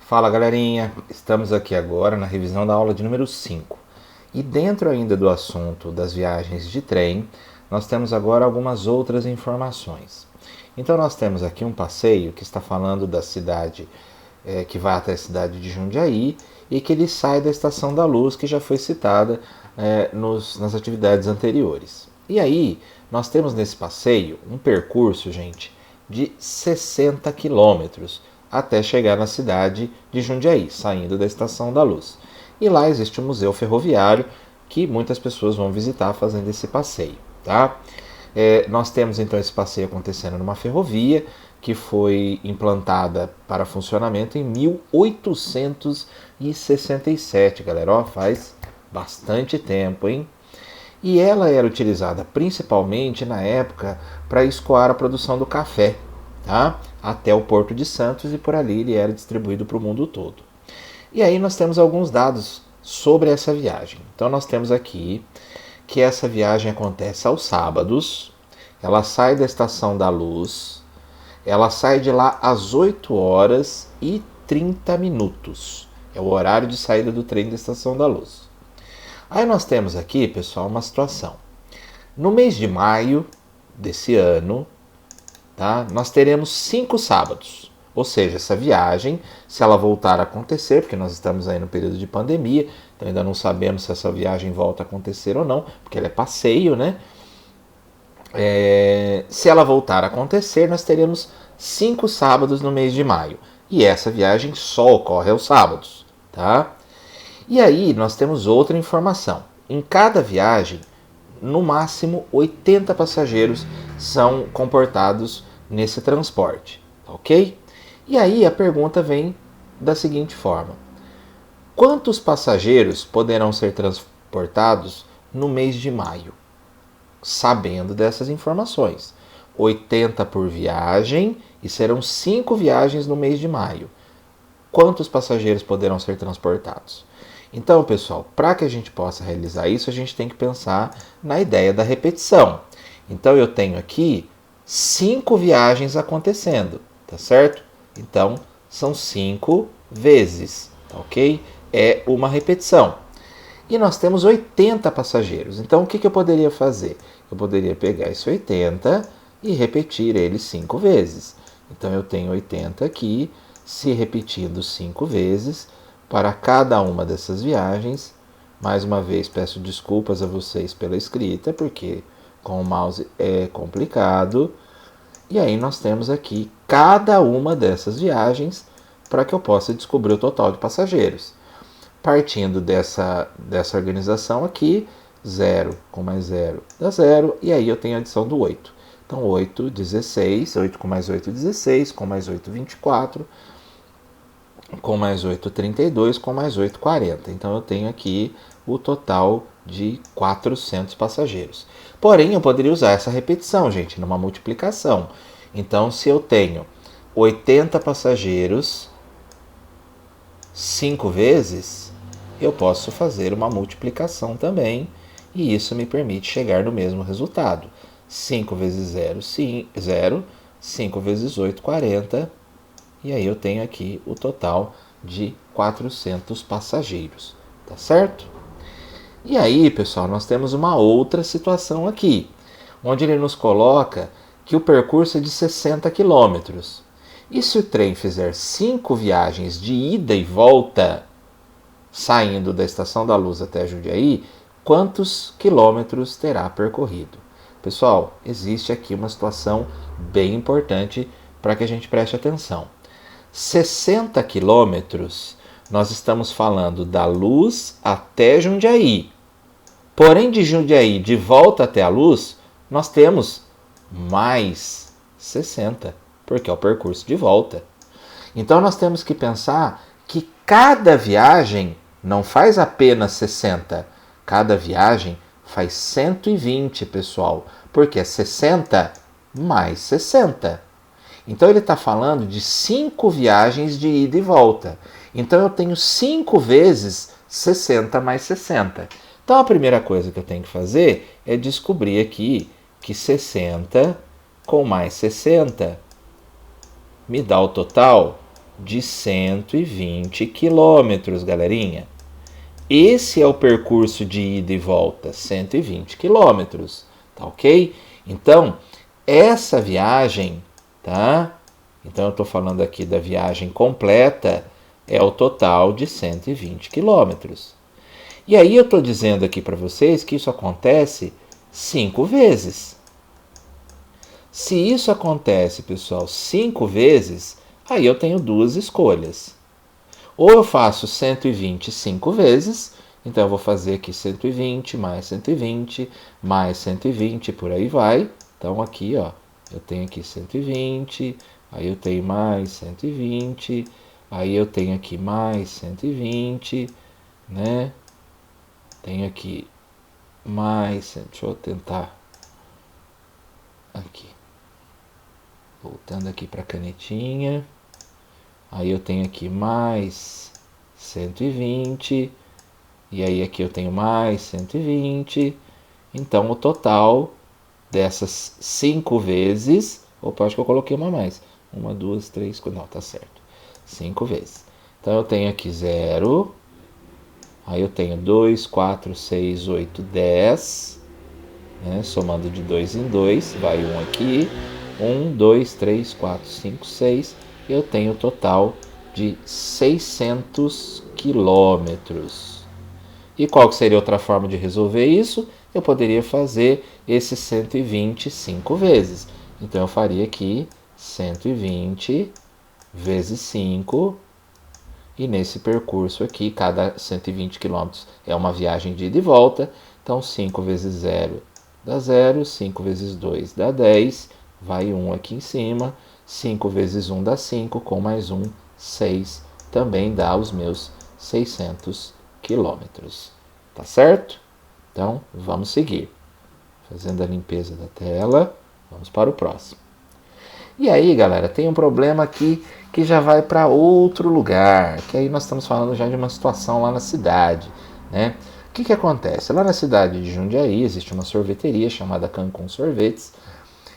Fala galerinha, estamos aqui agora na revisão da aula de número 5. E dentro ainda do assunto das viagens de trem, nós temos agora algumas outras informações. Então nós temos aqui um passeio que está falando da cidade, que vai até a cidade de Jundiaí e que ele sai da Estação da Luz, que já foi citada nas atividades anteriores. E aí, nós temos nesse passeio um percurso, gente, de 60 quilômetros até chegar na cidade de Jundiaí, saindo da Estação da Luz. E lá existe um museu ferroviário que muitas pessoas vão visitar fazendo esse passeio. Tá? Nós temos então esse passeio acontecendo numa ferrovia que foi implantada para funcionamento em 1867, galera. Ó, faz bastante tempo, hein? E ela era utilizada principalmente na época para escoar a produção do café, tá? Até o Porto de Santos, e por ali ele era distribuído para o mundo todo. E aí nós temos alguns dados sobre essa viagem. Então nós temos aqui que essa viagem acontece aos sábados, ela sai da Estação da Luz, ela sai de lá às 8 horas e 30 minutos. É o horário de saída do trem da Estação da Luz. Aí nós temos aqui, pessoal, uma situação. No mês de maio desse ano, tá, nós teremos 5 sábados. Ou seja, essa viagem, se ela voltar a acontecer, porque nós estamos aí no período de pandemia, então ainda não sabemos se essa viagem volta a acontecer ou não, porque ela é passeio, né? Se ela voltar a acontecer, nós teremos 5 sábados no mês de maio. E essa viagem só ocorre aos sábados, tá? E aí nós temos outra informação. Em cada viagem, no máximo 80 passageiros são comportados nesse transporte, ok? E aí a pergunta vem da seguinte forma: quantos passageiros poderão ser transportados no mês de maio? Sabendo dessas informações. 80 por viagem e serão 5 viagens no mês de maio. Quantos passageiros poderão ser transportados? Então, pessoal, para que a gente possa realizar isso, a gente tem que pensar na ideia da repetição. Então, eu tenho aqui 5 viagens acontecendo, tá certo? Então, são 5 vezes, tá ok? É uma repetição. E nós temos 80 passageiros. Então, o que eu poderia fazer? Eu poderia pegar esse 80 e repetir ele 5 vezes. Então, eu tenho 80 aqui, se repetindo 5 vezes para cada uma dessas viagens. Mais uma vez, peço desculpas a vocês pela escrita, porque com o mouse é complicado. E aí nós temos aqui cada uma dessas viagens para que eu possa descobrir o total de passageiros. Partindo dessa organização aqui, 0 com mais 0 dá 0, e aí eu tenho a adição do 8. Então 8, 16, 8 com mais 8, 16, com mais 8, 24, com mais 8, 32, com mais 8, 40. Então eu tenho aqui o total de 400 passageiros. Porém, eu poderia usar essa repetição, gente, numa multiplicação. Então, se eu tenho 80 passageiros 5 vezes, eu posso fazer uma multiplicação também, e isso me permite chegar no mesmo resultado. 5 vezes 0, 0, 5 vezes 8, 40, e aí eu tenho aqui o total de 400 passageiros, tá certo? E aí, pessoal, nós temos uma outra situação aqui, onde ele nos coloca que o percurso é de 60 quilômetros. E se o trem fizer 5 viagens de ida e volta, saindo da Estação da Luz até Jundiaí, quantos quilômetros terá percorrido? Pessoal, existe aqui uma situação bem importante para que a gente preste atenção. 60 quilômetros, nós estamos falando da Luz até Jundiaí. Porém, de Jundiaí de volta até a Luz, nós temos mais 60, porque é o percurso de volta. Então nós temos que pensar que cada viagem não faz apenas 60, cada viagem faz 120, pessoal, porque é 60 mais 60. Então ele está falando de 5 viagens de ida e volta. Então eu tenho 5 vezes 60 mais 60. Então a primeira coisa que eu tenho que fazer é descobrir aqui que 60 com mais 60 me dá o total de 120 quilômetros, galerinha. Esse é o percurso de ida e volta, 120 quilômetros, tá ok? Então, essa viagem, tá? Então, eu estou falando aqui da viagem completa, é o total de 120 quilômetros. E aí eu estou dizendo aqui para vocês que isso acontece 5 vezes. Se isso acontece, pessoal, 5 vezes, aí eu tenho duas escolhas. Ou eu faço 120 5 vezes, então eu vou fazer aqui 120 mais 120 mais 120, por aí vai. Então aqui, ó, eu tenho aqui 120, aí eu tenho mais 120, aí eu tenho aqui mais 120, né? Tenho aqui mais, deixa eu tentar aqui. Voltando aqui para a canetinha. Aí eu tenho aqui mais 120. E aí aqui eu tenho mais 120. Então o total dessas 5 vezes... Opa, acho que eu coloquei uma a mais. 1, 2, 3, 4... Não, tá certo. 5 vezes. Então eu tenho aqui 0. Aí eu tenho 2, 4, 6, 8, 10. Né? Somando de 2 em 2. Vai 1 aqui. 1, 2, 3, 4, 5, 6. Eu tenho o total de 600 quilômetros. E qual que seria outra forma de resolver isso? Eu poderia fazer esses 120 5 vezes. Então eu faria aqui 120 vezes 5. E nesse percurso aqui, cada 120 quilômetros é uma viagem de ida e volta. Então 5 vezes 0 dá 0, 5 vezes 2 dá 10. Vai 1 aqui em cima, 5 vezes 1 dá 5, com mais 1, 6, também dá os meus 600 quilômetros. Tá certo? Então, vamos seguir. Fazendo a limpeza da tela, vamos para o próximo. E aí, galera, tem um problema aqui que já vai para outro lugar, que aí nós estamos falando já de uma situação lá na cidade, né? O que acontece? Lá na cidade de Jundiaí existe uma sorveteria chamada Cancún Sorvetes.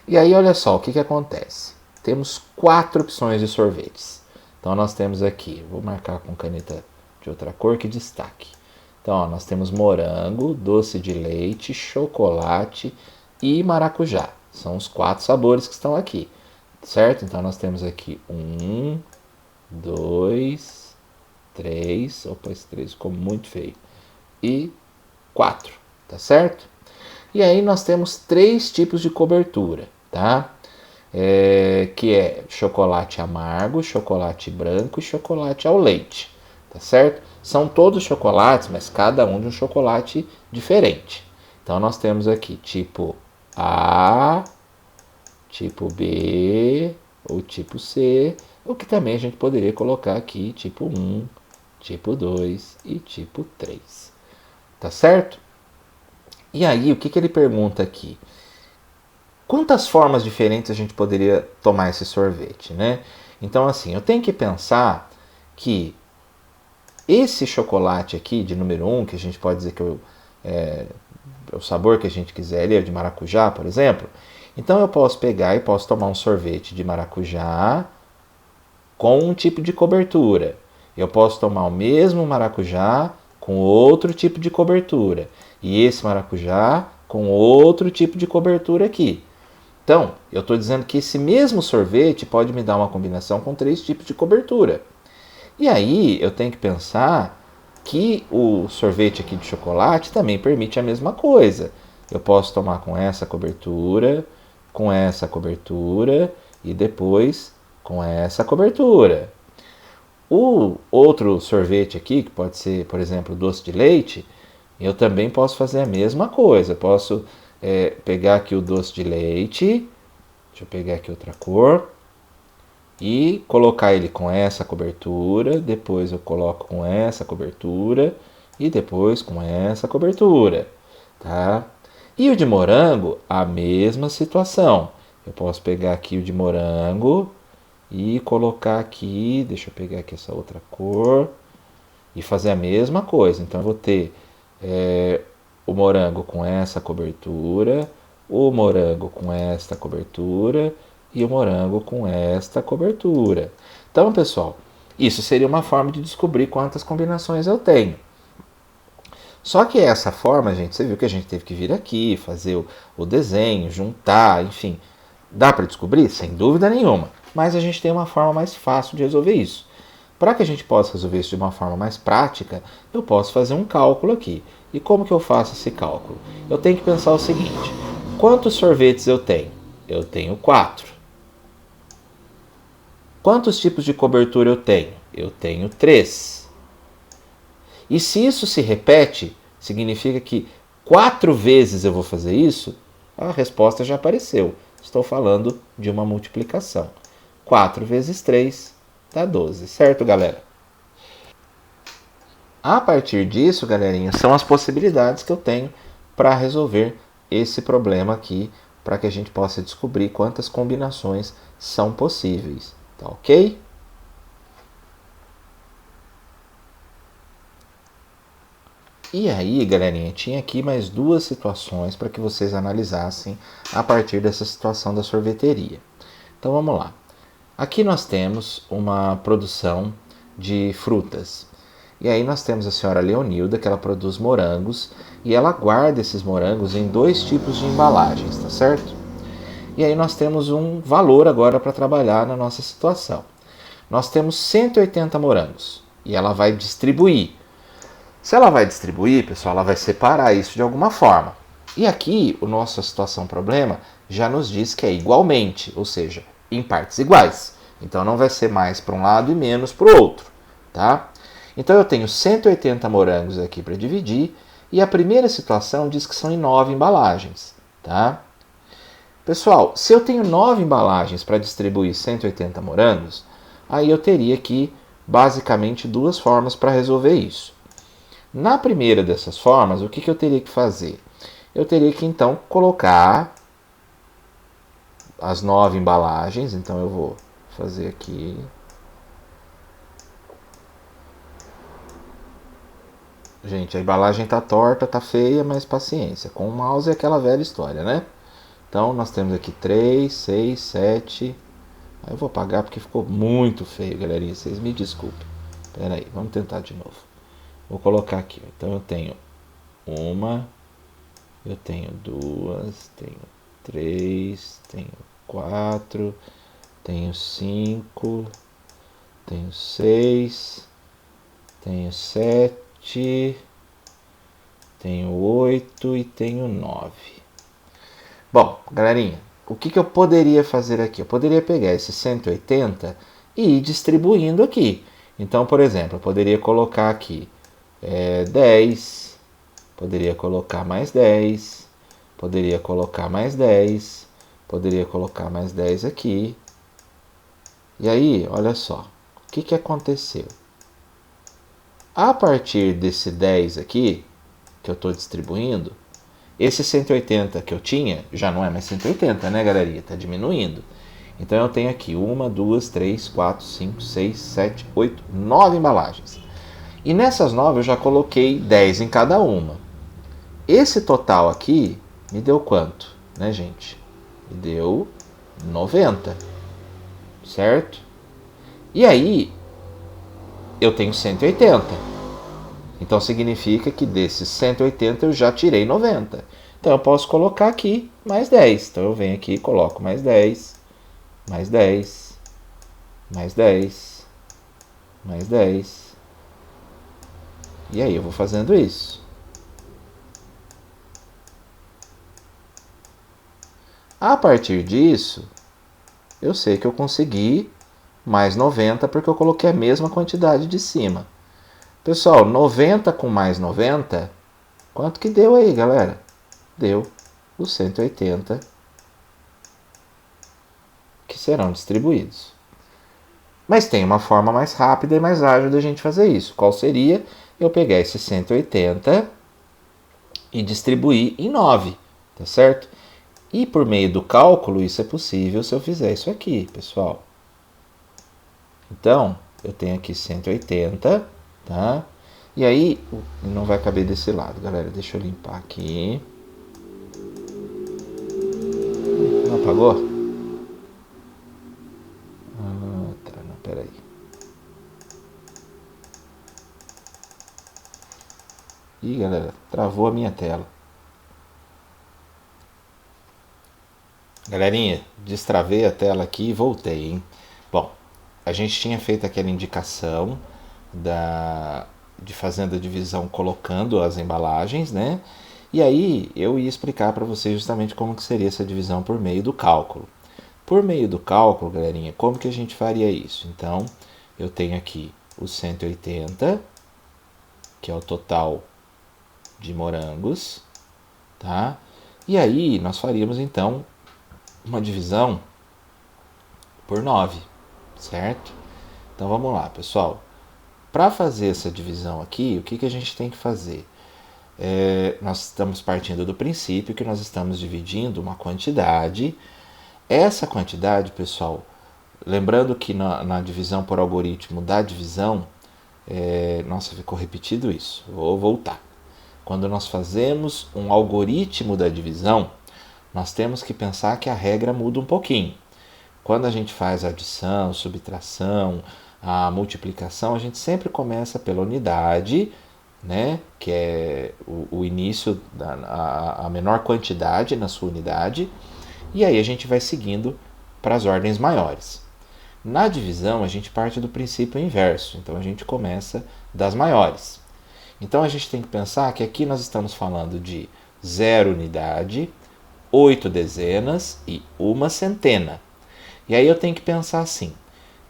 E aí, olha só, o que acontece? Temos 4 opções de sorvetes. Então, nós temos aqui, vou marcar com caneta de outra cor que destaque. Então, ó, nós temos morango, doce de leite, chocolate e maracujá. São os 4 sabores que estão aqui, certo? Então, nós temos aqui 1, 2, 3, opa, esse 3 ficou muito feio, e 4, tá certo? E aí nós temos 3 tipos de cobertura, tá? Que é chocolate amargo, chocolate branco e chocolate ao leite, tá certo? São todos chocolates, mas cada um de um chocolate diferente. Então nós temos aqui tipo A, tipo B ou tipo C, o que também a gente poderia colocar aqui tipo 1, tipo 2 e tipo 3, tá certo? E aí, o que ele pergunta aqui? Quantas formas diferentes a gente poderia tomar esse sorvete, né? Então, assim, eu tenho que pensar que esse chocolate aqui, de número 1, que a gente pode dizer que é o sabor que a gente quiser, ele é de maracujá, por exemplo. Então, eu posso pegar e posso tomar um sorvete de maracujá com um tipo de cobertura. Eu posso tomar o mesmo maracujá com outro tipo de cobertura. E esse maracujá com outro tipo de cobertura aqui. Então, eu estou dizendo que esse mesmo sorvete pode me dar uma combinação com 3 tipos de cobertura. E aí, eu tenho que pensar que o sorvete aqui de chocolate também permite a mesma coisa. Eu posso tomar com essa cobertura e depois com essa cobertura. O outro sorvete aqui, que pode ser, por exemplo, doce de leite, eu também posso fazer a mesma coisa. Eu posso pegar aqui o doce de leite, deixa eu pegar aqui outra cor, e colocar ele com essa cobertura, depois eu coloco com essa cobertura, e depois com essa cobertura, tá? E o de morango, a mesma situação. Eu posso pegar aqui o de morango e colocar aqui, deixa eu pegar aqui essa outra cor, e fazer a mesma coisa. Então eu vou ter o morango com essa cobertura, o morango com esta cobertura e o morango com esta cobertura. Então, pessoal, Isso seria uma forma de descobrir quantas combinações eu tenho. Só que essa forma, gente, você viu que a gente teve que vir aqui, fazer o desenho, juntar, enfim. Dá para descobrir? Sem dúvida nenhuma. Mas a gente tem uma forma mais fácil de resolver isso. Para que a gente possa resolver isso de uma forma mais prática, eu posso fazer um cálculo aqui. E como que eu faço esse cálculo? Eu tenho que pensar o seguinte: quantos sorvetes eu tenho? Eu tenho 4. Quantos tipos de cobertura eu tenho? Eu tenho 3. E se isso se repete, significa que 4 vezes eu vou fazer isso? A resposta já apareceu. Estou falando de uma multiplicação. 4 vezes 3 dá 12, certo, galera? A partir disso, galerinha, são as possibilidades que eu tenho para resolver esse problema aqui, para que a gente possa descobrir quantas combinações são possíveis, tá ok? E aí, galerinha, tinha aqui mais 2 situações para que vocês analisassem a partir dessa situação da sorveteria. Então vamos lá. Aqui nós temos uma produção de frutas. E aí nós temos a senhora Leonilda, que ela produz morangos, e ela guarda esses morangos em 2 tipos de embalagens, tá certo? E aí nós temos um valor agora para trabalhar na nossa situação. Nós temos 180 morangos, e ela vai distribuir. Se ela vai distribuir, pessoal, ela vai separar isso de alguma forma. E aqui, o nosso situação problema já nos diz que é igualmente, ou seja, em partes iguais. Então não vai ser mais para um lado e menos para o outro, tá? Então eu tenho 180 morangos aqui para dividir, e a primeira situação diz que são em 9 embalagens, tá? Pessoal, se eu tenho 9 embalagens para distribuir 180 morangos, aí eu teria aqui basicamente 2 formas para resolver isso. Na primeira dessas formas, o que eu teria que fazer? Eu teria que então colocar as 9 embalagens, então eu vou fazer aqui. Gente, a embalagem tá torta, tá feia, mas paciência. Com o mouse é aquela velha história, né? Então nós temos aqui 3, 6, 7. Aí eu vou apagar porque ficou muito feio, galerinha. Vocês me desculpem. Pera aí, vamos tentar de novo. Vou colocar aqui. Então eu tenho uma, eu tenho 2, tenho 3, tenho 4, tenho 5, tenho 6, tenho 7, tenho 8 e tenho 9. Bom, galerinha, o que eu poderia fazer aqui? Eu poderia pegar esses 180 e ir distribuindo aqui. Então, por exemplo, eu poderia colocar aqui 10, poderia colocar mais 10, poderia colocar mais 10, poderia colocar mais 10 aqui. E aí, olha só, o que aconteceu? A partir desse 10 aqui, que eu estou distribuindo, esse 180 que eu tinha, já não é mais 180, né, galerinha? Está diminuindo. Então eu tenho aqui 1, 2, 3, 4, 5, 6, 7, 8, 9 embalagens. E nessas 9 eu já coloquei 10 em cada uma. Esse total aqui me deu quanto, né, gente? Me deu 90, certo? E aí, eu tenho 180. Então significa que desses 180 eu já tirei 90. Então eu posso colocar aqui mais 10. Então eu venho aqui e coloco mais 10, mais 10, mais 10, mais 10. E aí eu vou fazendo isso. A partir disso, eu sei que eu consegui mais 90 porque eu coloquei a mesma quantidade de cima. Pessoal, 90 com mais 90, quanto que deu aí, galera? Deu os 180 que serão distribuídos. Mas tem uma forma mais rápida e mais ágil da gente fazer isso. Qual seria? Eu pegar esses 180 e distribuir em 9, tá certo? E por meio do cálculo, isso é possível se eu fizer isso aqui, pessoal. Então, eu tenho aqui 180, tá? E aí, não vai caber desse lado, galera. Deixa eu limpar aqui. Não apagou? Ah, tá, não, peraí. Ih, galera, travou a minha tela. Galerinha, destravei a tela aqui e voltei, hein? Bom, a gente tinha feito aquela indicação de fazendo a divisão colocando as embalagens, né? E aí eu ia explicar para vocês justamente como que seria essa divisão por meio do cálculo. Por meio do cálculo, galerinha, como que a gente faria isso? Então, eu tenho aqui os 180, que é o total de morangos, tá? E aí nós faríamos então uma divisão por 9, certo? Então vamos lá, pessoal. Para fazer essa divisão aqui, o que a gente tem que fazer? Nós estamos partindo do princípio que nós estamos dividindo uma quantidade. Essa quantidade, pessoal, lembrando que na divisão por algoritmo da divisão, nossa, ficou repetido isso, vou voltar. Quando nós fazemos um algoritmo da divisão, nós temos que pensar que a regra muda um pouquinho. Quando a gente faz a adição, subtração, a multiplicação, a gente sempre começa pela unidade, né, que é o início, a menor quantidade na sua unidade, e aí a gente vai seguindo para as ordens maiores. Na divisão, a gente parte do princípio inverso, então a gente começa das maiores. Então a gente tem que pensar que aqui nós estamos falando de 0 unidade, 8 dezenas e 1 centena. E aí eu tenho que pensar assim,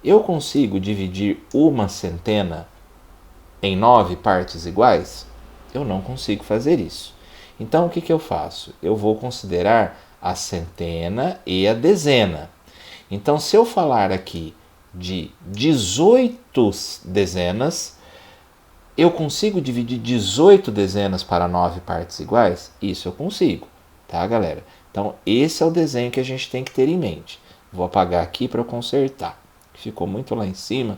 eu consigo dividir 1 centena em 9 partes iguais? Eu não consigo fazer isso. Então o que eu faço? Eu vou considerar a centena e a dezena. Então se eu falar aqui de 18 dezenas, eu consigo dividir 18 dezenas para 9 partes iguais? Isso eu consigo, tá, galera? Então esse é o desenho que a gente tem que ter em mente. Vou apagar aqui para eu consertar. Ficou muito lá em cima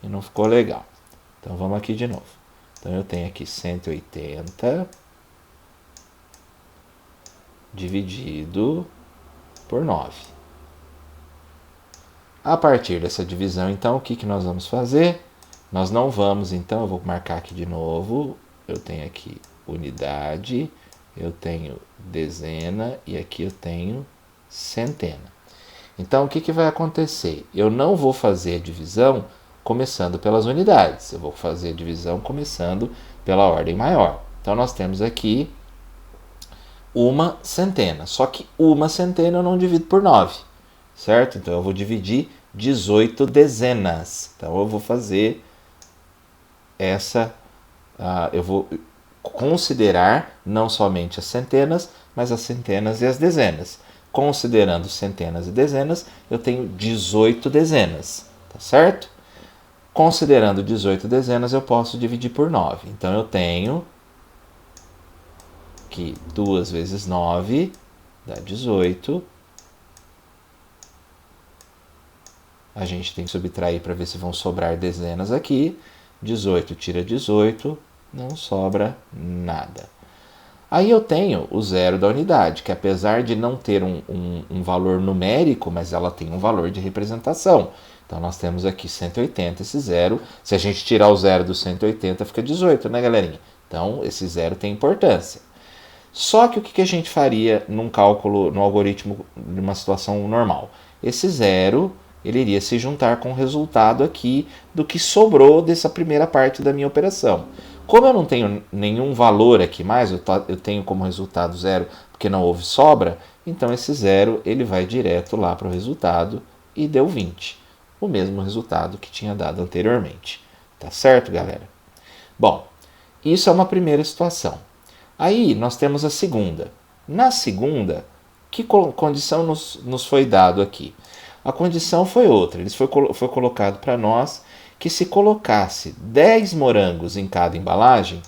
e não ficou legal. Então vamos aqui de novo. Então eu tenho aqui 180 dividido por 9. A partir dessa divisão, então, o que nós vamos fazer? Nós não vamos, então, eu vou marcar aqui de novo. Eu tenho aqui unidade, eu tenho dezena e aqui eu tenho centena. Então, o que vai acontecer? Eu não vou fazer a divisão começando pelas unidades. Eu vou fazer a divisão começando pela ordem maior. Então, nós temos aqui 1 centena. Só que 1 centena eu não divido por 9, certo? Então, eu vou dividir 18 dezenas. Então, eu vou fazer eu vou considerar não somente as centenas, mas as centenas e as dezenas. Considerando centenas e dezenas, eu tenho 18 dezenas, tá certo? Considerando 18 dezenas, eu posso dividir por 9. Então, eu tenho que 2 vezes 9 dá 18. A gente tem que subtrair para ver se vão sobrar dezenas aqui. 18 tira 18, não sobra nada. Aí eu tenho o zero da unidade, que apesar de não ter um valor numérico, mas ela tem um valor de representação. Então nós temos aqui 180, esse zero. Se a gente tirar o zero do 180, fica 18, né, galerinha? Então esse zero tem importância. Só que o que a gente faria num cálculo, no algoritmo de uma situação normal? Esse zero, ele iria se juntar com o resultado aqui do que sobrou dessa primeira parte da minha operação. Como eu não tenho nenhum valor aqui mais, eu tenho como resultado zero porque não houve sobra, então esse zero ele vai direto lá para o resultado e deu 20. O mesmo resultado que tinha dado anteriormente. Tá certo, galera? Bom, isso é uma primeira situação. Aí nós temos a segunda. Na segunda, que condição nos foi dado aqui? A condição foi outra. Foi colocado para nós que se colocasse 10 morangos em cada embalagem,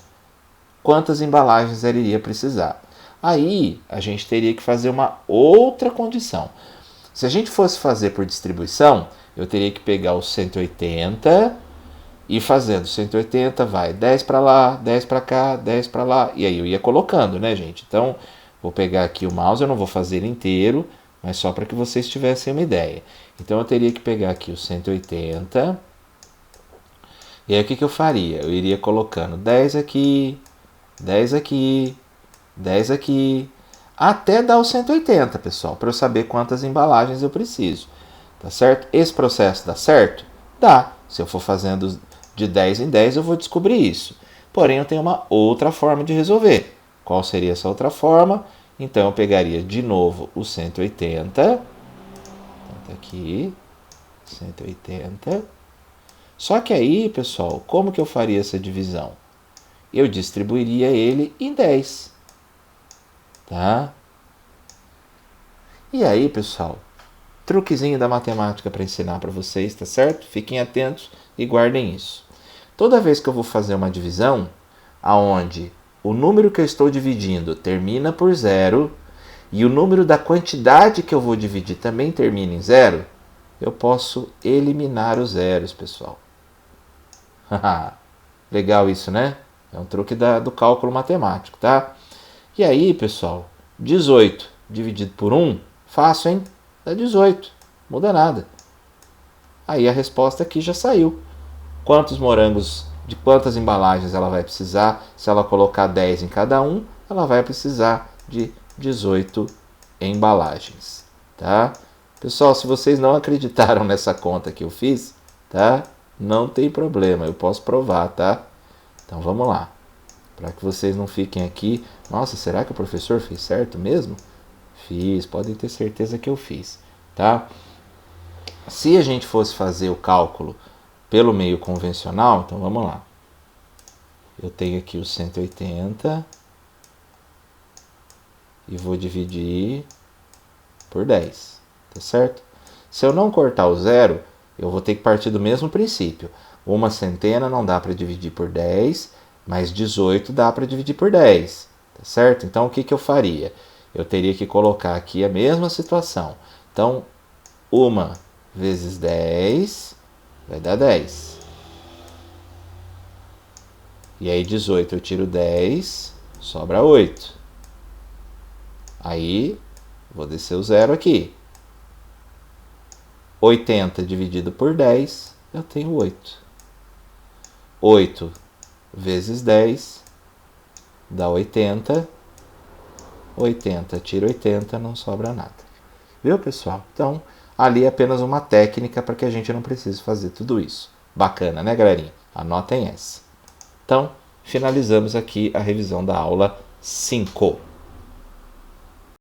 quantas embalagens ela iria precisar? Aí a gente teria que fazer uma outra condição. Se a gente fosse fazer por distribuição, eu teria que pegar os 180 e fazendo 180, vai 10 para lá, 10 para cá, 10 para lá, e aí eu ia colocando, né, gente? Então, vou pegar aqui o mouse, eu não vou fazer ele inteiro, mas só para que vocês tivessem uma ideia. Então, eu teria que pegar aqui os 180. E aí o que eu faria? Eu iria colocando 10 aqui, 10 aqui, 10 aqui, até dar o 180, pessoal, para eu saber quantas embalagens eu preciso. Tá certo? Esse processo dá certo? Dá. Se eu for fazendo de 10 em 10, eu vou descobrir isso. Porém, eu tenho uma outra forma de resolver. Qual seria essa outra forma? Então, eu pegaria de novo o 180. Então, tá aqui, 180. Só que aí, pessoal, como que eu faria essa divisão? Eu distribuiria ele em 10. Tá? E aí, pessoal, truquezinho da matemática para ensinar para vocês, tá certo? Fiquem atentos e guardem isso. Toda vez que eu vou fazer uma divisão, aonde o número que eu estou dividindo termina por 0 e o número da quantidade que eu vou dividir também termina em 0, eu posso eliminar os zeros, pessoal. Legal isso, né? É um truque do cálculo matemático, tá? E aí, pessoal, 18 dividido por 1, fácil, hein? Dá 18, muda nada. Aí a resposta aqui já saiu. Quantos morangos, de quantas embalagens ela vai precisar? Se ela colocar 10 em cada um, ela vai precisar de 18 embalagens, tá? Pessoal, se vocês não acreditaram nessa conta que eu fiz, tá? Não tem problema, eu posso provar, tá? Então vamos lá. Para que vocês não fiquem aqui, nossa, será que o professor fez certo mesmo? Fiz, podem ter certeza que eu fiz, tá? Se a gente fosse fazer o cálculo pelo meio convencional, então vamos lá. Eu tenho aqui os 180 e vou dividir por 10, tá certo? Se eu não cortar o zero, eu vou ter que partir do mesmo princípio. Uma centena não dá para dividir por 10, mas 18 dá para dividir por 10, tá certo? Então o que eu faria? Eu teria que colocar aqui a mesma situação. Então, 1 vezes 10 vai dar 10. E aí 18 eu tiro 10, sobra 8. Aí, vou descer o zero aqui. 80 dividido por 10, eu tenho 8. 8 vezes 10 dá 80. 80, tira 80, não sobra nada. Viu, pessoal? Então, ali é apenas uma técnica para que a gente não precise fazer tudo isso. Bacana, né, galerinha? Anotem essa. Então, finalizamos aqui a revisão da aula 5.